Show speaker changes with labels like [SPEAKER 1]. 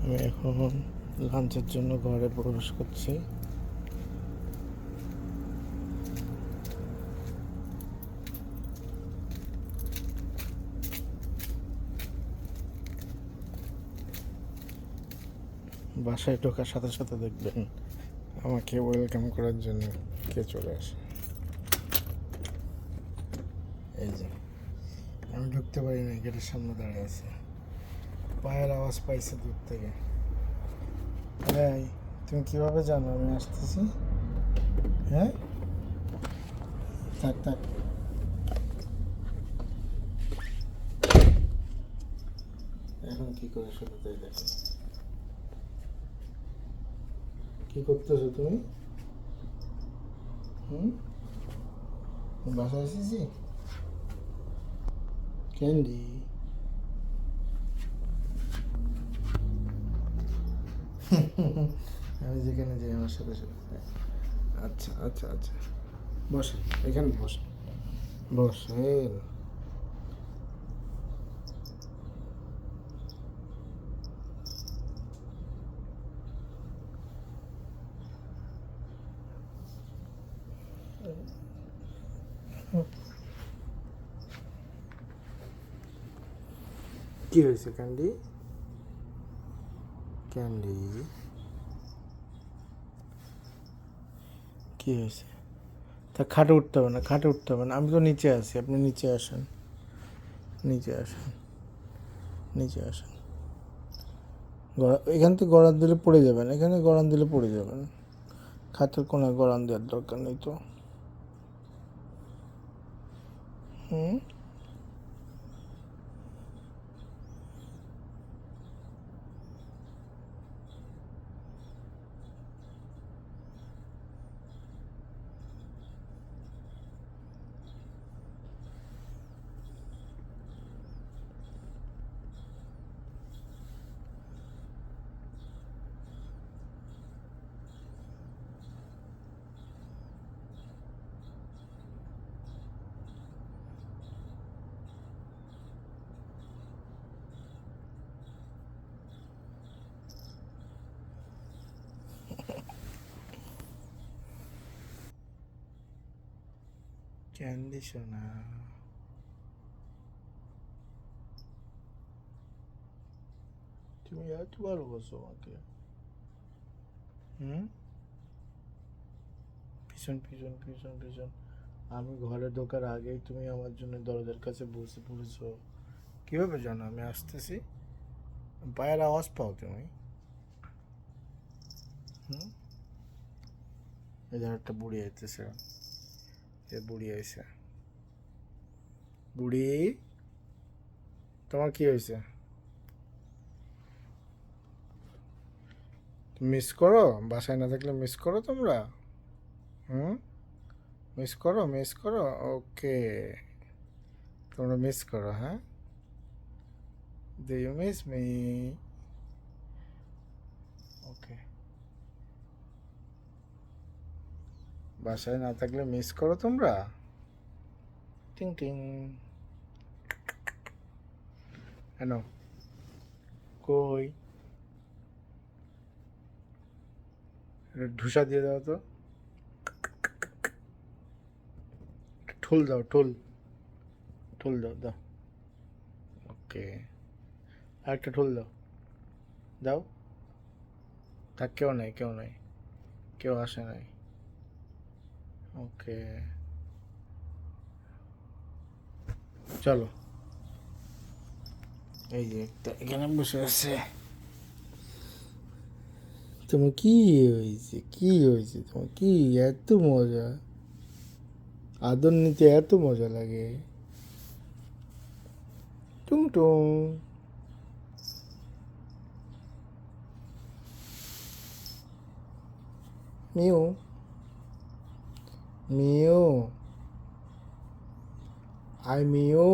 [SPEAKER 1] আমি এখন লাঞ্চের জন্য ঘরে প্রবেশ করছি। বাসায় ঢোকার সাথে সাথে দেখবেন আমাকে ওয়েলকাম করার জন্য কে চলে আসে। এই যে আমি ঢুকতে পারি না, গেটের সামনে দাঁড়িয়ে আছে, পায়ের আওয়াজ পাইছে দূর থেকে। ভাই, তুমি কিভাবে জানো আমি আসতেছি? হ্যাঁ, থাক থাক। এখন কি করে শুধু তাই দেখো, কি করতেছো তুমি? বাসায় এসেছি। ক্যান্ডি, আমি যেখানে যাই আমার সাথে সাথে। আচ্ছা আচ্ছা আচ্ছা, বসে এখানে, বসে বসে। কি হয়েছে ক্যান্ডি? ক্যান্ডি, কি হয়েছে? তা খাটে উঠতে হবে না, খাটে উঠতে হবে না, আমি তো নিচে আছি, আপনি নিচে আসেন, নিচে আসেন, নিচে আসেন। এখান থেকে গড়ান দিলে পড়ে যাবেন, এখানে গড়ান দিলে পড়ে যাবেন। খাটের কোনায় গড়ান দেওয়ার দরকার নেই তো। হুম, ক্যান্ডি সোনা, তুমি এত ভালোবাসো আমাকে। হুম, পিছন পিছন পিছন পিছন। আমি ঘরে ঢোকার আগেই তুমি আমার জন্য দরজার কাছে বসে পড়েছো। কীভাবে জানো আমি আসতেছি? পায়ের আওয়াজ পাও তুমি? হুম, এই যে একটা বুড়ি আইতেছে, এ বুড়ি আইছে। বুড়ি, তোমার কি হয়েছে? মিস করো? বাসায় না থাকলে মিস করো তোমরা? হুম, মিস করো, মিস করো। ওকে, তোমরা মিস করো, হ্যাঁ? Do you miss me? Okay, বাসায় না থাকলে মিস করো তোমরা? টিং টিং। কেন, কই? ঢুসা দিয়ে দাও তো, ঠোল দাও, ঠোল, ঠোল দাও, দাও। ওকে, আরেকটা ঠোল দাও, দাও। থাক, কেউ নাই, কেউ নাই, কেউ আসে নাই। ওকে, চলো। এই যে একটা এখানে বসে আছে। তোমার কি হয়েছে, কি হয়েছে তোমার, কি এত মজা? আদর নিতে এত মজা লাগে? টুং টুং। Meow, meow, I mu.